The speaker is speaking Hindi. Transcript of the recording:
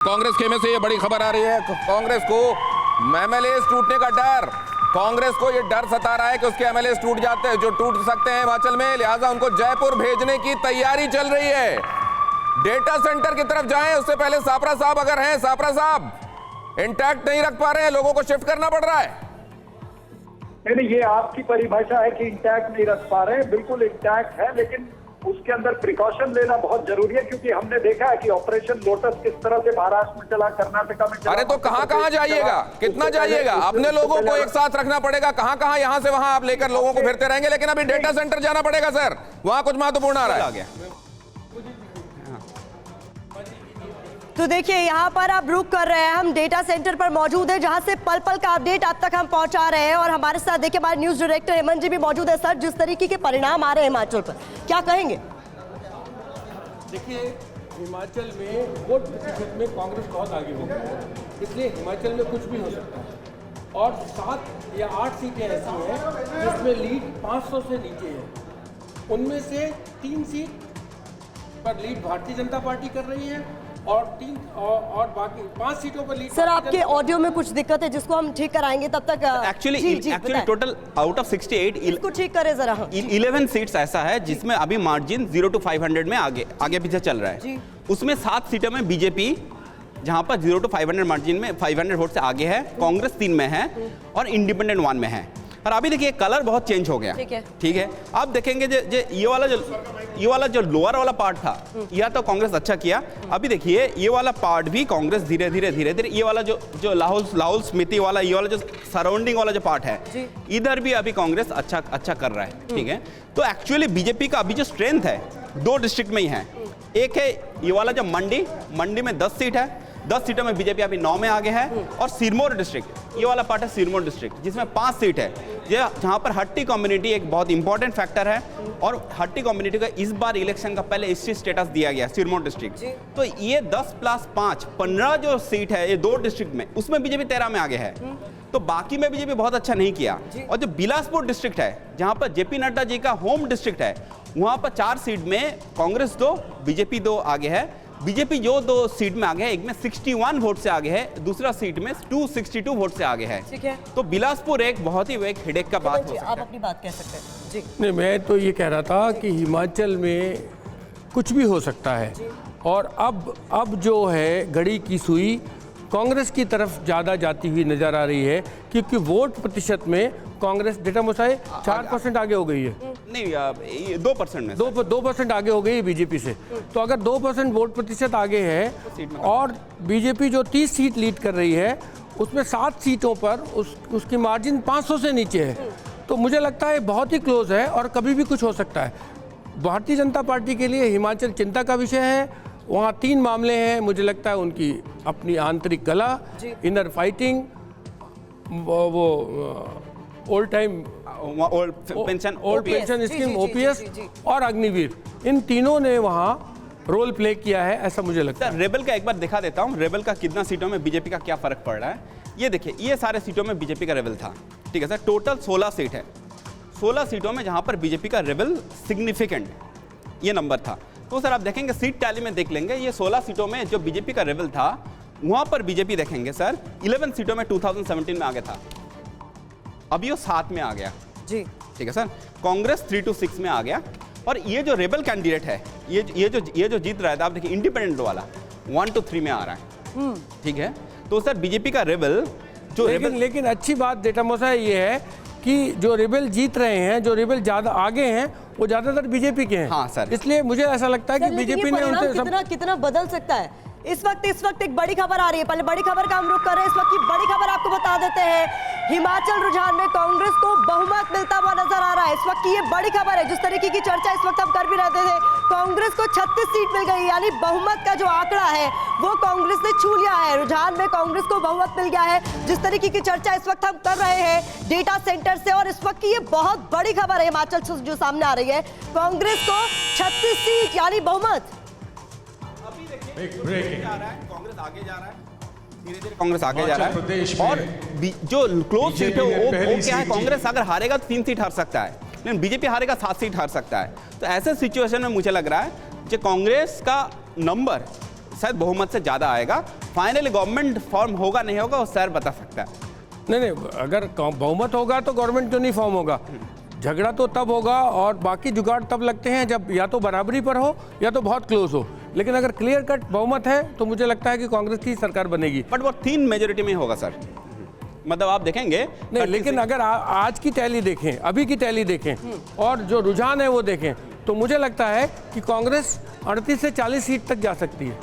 कांग्रेस खेमे से ये बड़ी खबर आ रही है। कांग्रेस को एमएलए टूटने का डर, कांग्रेस को ये डर सता रहा है कि उसके एमएलए टूट जाते हैं, जो टूट सकते हैं हिमाचल में, लिहाजा उनको जयपुर भेजने की तैयारी चल रही है। डेटा सेंटर की तरफ जाएं उससे पहले सापरा साहब अगर हैं, सापरा साहब इंटैक्ट नहीं रख पा रहे हैं, लोगों को शिफ्ट करना पड़ रहा है। नहीं, ये आपकी परिभाषा है कि इंटैक्ट नहीं रख पा रहे हैं, बिल्कुल इंटैक्ट है, लेकिन उसके अंदर प्रिकॉशन लेना बहुत जरूरी है, क्योंकि हमने देखा है कि ऑपरेशन लोटस किस तरह से महाराष्ट्र में चला, कर्नाटका में चला। अरे तो कहां जाइएगा, कितना जाइएगा, अपने लोगों को एक साथ रखना पड़ेगा। कहां यहां से वहां आप लेकर लोगों को फिरते रहेंगे, लेकिन अभी डेटा सेंटर जाना पड़ेगा सर, वहां कुछ महत्वपूर्ण आ रहा है। तो देखिए यहाँ पर आप रुक कर रहे हैं, हम डेटा सेंटर पर मौजूद है जहां से पल पल का अपडेट आप तक हम पहुंचा रहे हैं, और हमारे साथ देखिए हमारे न्यूज डायरेक्टर हेमंत जी भी मौजूद है। सर, जिस तरीके के परिणाम आ रहे हैं हिमाचल पर, क्या कहेंगे? देखिए, हिमाचल में वोट प्रतिशत में कांग्रेस बहुत आगे हो गई है, इसलिए हिमाचल में कुछ भी हो सकता है। और 7 या 8 सीटें ऐसी हैं जिसमें लीड 500 से नीचे है। उनमें से 3 सीट पर लीड भारतीय जनता पार्टी कर रही है और बाकी 5 सीटों पर लीड। सर, आपके ऑडियो में कुछ दिक्कत है जिसको हम ठीक कराएंगे, तब तक एक्चुअली टोटल आउट ऑफ 68 इसको ठीक करें जरा। 11 सीट्स ऐसा है जिसमें अभी मार्जिन 0 to 500 में आगे पीछे चल रहा है। उसमें 7 सीटों में बीजेपी, जहां पर 0 to 500 मार्जिन में 500 वोट से आगे है, कांग्रेस 3 में है और इंडिपेंडेंट 1 में है। और अभी देखिए कलर बहुत चेंज हो गया। ठीक है, आप देखेंगे ये वाला जो लोअर वाला पार्ट था, यह तो कांग्रेस अच्छा किया। अभी देखिए ये वाला पार्ट भी कांग्रेस धीरे धीरे ये वाला जो लाहौल स्मृति वाला, ये वाला जो सराउंडिंग वाला जो पार्ट है, इधर भी अभी कांग्रेस अच्छा कर रहा है। ठीक है, तो एक्चुअली बीजेपी का अभी जो स्ट्रेंथ है 2 डिस्ट्रिक्ट में ही है। एक है ये वाला जो मंडी में 10 सीट है, 10 सीटों में बीजेपी अभी 9 में आगे है। और सिरमौर डिस्ट्रिक्ट, ये वाला पार्ट है सिरमौर डिस्ट्रिक्ट, जिसमें 5 सीट है, जहां पर हट्टी कम्युनिटी एक बहुत इंपॉर्टेंट फैक्टर है। और हट्टी कम्युनिटी का इस बार इलेक्शन का पहले एससी स्टेटस दिया गया सिरमौर डिस्ट्रिक्ट। तो ये 10 + 5 15 जो सीट है ये 2 डिस्ट्रिक्ट में, उसमें बीजेपी 13 में आगे है। तो बाकी में बीजेपी बहुत अच्छा नहीं किया। और जो बिलासपुर डिस्ट्रिक्ट है, जहां पर जेपी नड्डा जी का होम डिस्ट्रिक्ट है, वहां पर 4 सीट में कांग्रेस 2, बीजेपी 2 आगे है। बीजेपी जो 2 सीट में आगे है, एक में 61 वोट से आगे है, दूसरा सीट में 262 वोट से आगे है। ठीक है, तो बिलासपुर एक बहुत ही एक हेडेक का बात हो सकता है। आप अपनी बात कह सकते हैं जी। नहीं, मैं तो ये कह रहा था कि हिमाचल में कुछ भी हो सकता है। और अब जो है घड़ी की सुई कांग्रेस की तरफ ज़्यादा जाती हुई नजर आ रही है, क्योंकि वोट प्रतिशत में कांग्रेस डेटा मोसाए 4% आगे हो गई है। नहीं, 2% में 2% आगे हो गई है बीजेपी से। तो अगर 2% वोट प्रतिशत आगे है और बीजेपी जो 30 सीट लीड कर रही है, उसमें 7 सीटों पर उसकी मार्जिन 500 से नीचे है, तो मुझे लगता है बहुत ही क्लोज है और कभी भी कुछ हो सकता है। भारतीय जनता पार्टी के लिए हिमाचल चिंता का विषय है। वहाँ 3 मामले हैं, मुझे लगता है उनकी अपनी आंतरिक कला, इनर फाइटिंग, वो ओल्ड पेंशन स्कीम ओपीएस और अग्निवीर, इन तीनों ने वहाँ रोल प्ले किया है, ऐसा मुझे लगता है। रेबल का एक बार दिखा देता हूँ, रेबल का कितना सीटों में बीजेपी का क्या फर्क पड़ रहा है। ये देखिए, ये सारे सीटों में बीजेपी का रेबल था। ठीक है सर, टोटल 16 सीट है, 16 सीटों में जहां पर बीजेपी का रेबल सिग्निफिकेंट ये नंबर था। तो सर आप देखेंगे सीट टैली में देख लेंगे, ये 16 सीटों में जो बीजेपी का रेबल था, वहां पर बीजेपी देखेंगे सर 11 सीटों में 2017 में आगे था, अभी वो 7 में आ गया जी। ठीक है सर, कांग्रेस 3 to 6 में आ गया। और ये जो रेबल कैंडिडेट है, ये जो जीत रहा है, आप देखिए इंडिपेंडेंट वाला 1 to 3 में आ रहा है। ठीक है, तो सर बीजेपी का रेबल जो लेकिन अच्छी बात डेटा मोसा ये है कि जो रेबल जीत रहे हैं, जो रेबल ज्यादा आगे हैं, वो ज्यादातर बीजेपी के हैं। हाँ सर, इसलिए मुझे ऐसा लगता है कि बीजेपी ने उनसे कितना बदल सकता है। इस वक्त एक बड़ी खबर आ रही है, पहले बड़ी खबर का हम रुख कर रहे हैं। इस वक्त की बड़ी खबर आपको बता देते हैं, हिमाचल रुझान में कांग्रेस को बहुमत मिलता हुआ नजर आ रहा है। इस वक्त की ये बड़ी खबर है, जिस तरीके की चर्चा इस वक्त हम कर भी रहे थे, कांग्रेस को 36 सीट मिल गई, यानी बहुमत का जो आंकड़ा है वो कांग्रेस ने छू लिया है। रुझान में कांग्रेस को बहुमत मिल गया है, जिस तरीके की चर्चा इस वक्त हम कर रहे हैं डेटा सेंटर से। और इस वक्त की ये बहुत बड़ी खबर है हिमाचल से जो सामने आ रही है, कांग्रेस को 36 सीट यानी बहुमत। कांग्रेस आगे जा रहा है, धीरे-धीरे कांग्रेस आगे जा रहा है। और जो क्लोज सीट है वो क्या है, कांग्रेस अगर हारेगा तो 3 सीट हार सकता है, लेकिन बीजेपी हारेगा 7 सीट हार सकता है। तो ऐसे सिचुएशन में मुझे लग रहा है कि कांग्रेस का नंबर शायद बहुमत से ज़्यादा आएगा। फाइनली गवर्नमेंट फॉर्म होगा नहीं होगा वो सर बता सकता है। नहीं, अगर बहुमत होगा तो गवर्नमेंट क्यों नहीं फॉर्म होगा? झगड़ा तो तब होगा और बाकी जुगाड़ तब लगते हैं जब या तो बराबरी पर हो या तो बहुत क्लोज हो। लेकिन अगर क्लियर कट बहुमत है तो मुझे लगता है कि कांग्रेस की सरकार बनेगी। बट वो 3 मेजोरिटी में होगा सर, मतलब आप देखेंगे नहीं, लेकिन अगर आज की टैली देखें, अभी की टैली देखें और जो रुझान है वो देखें, तो मुझे लगता है कि कांग्रेस 38 से 40 सीट तक जा सकती है।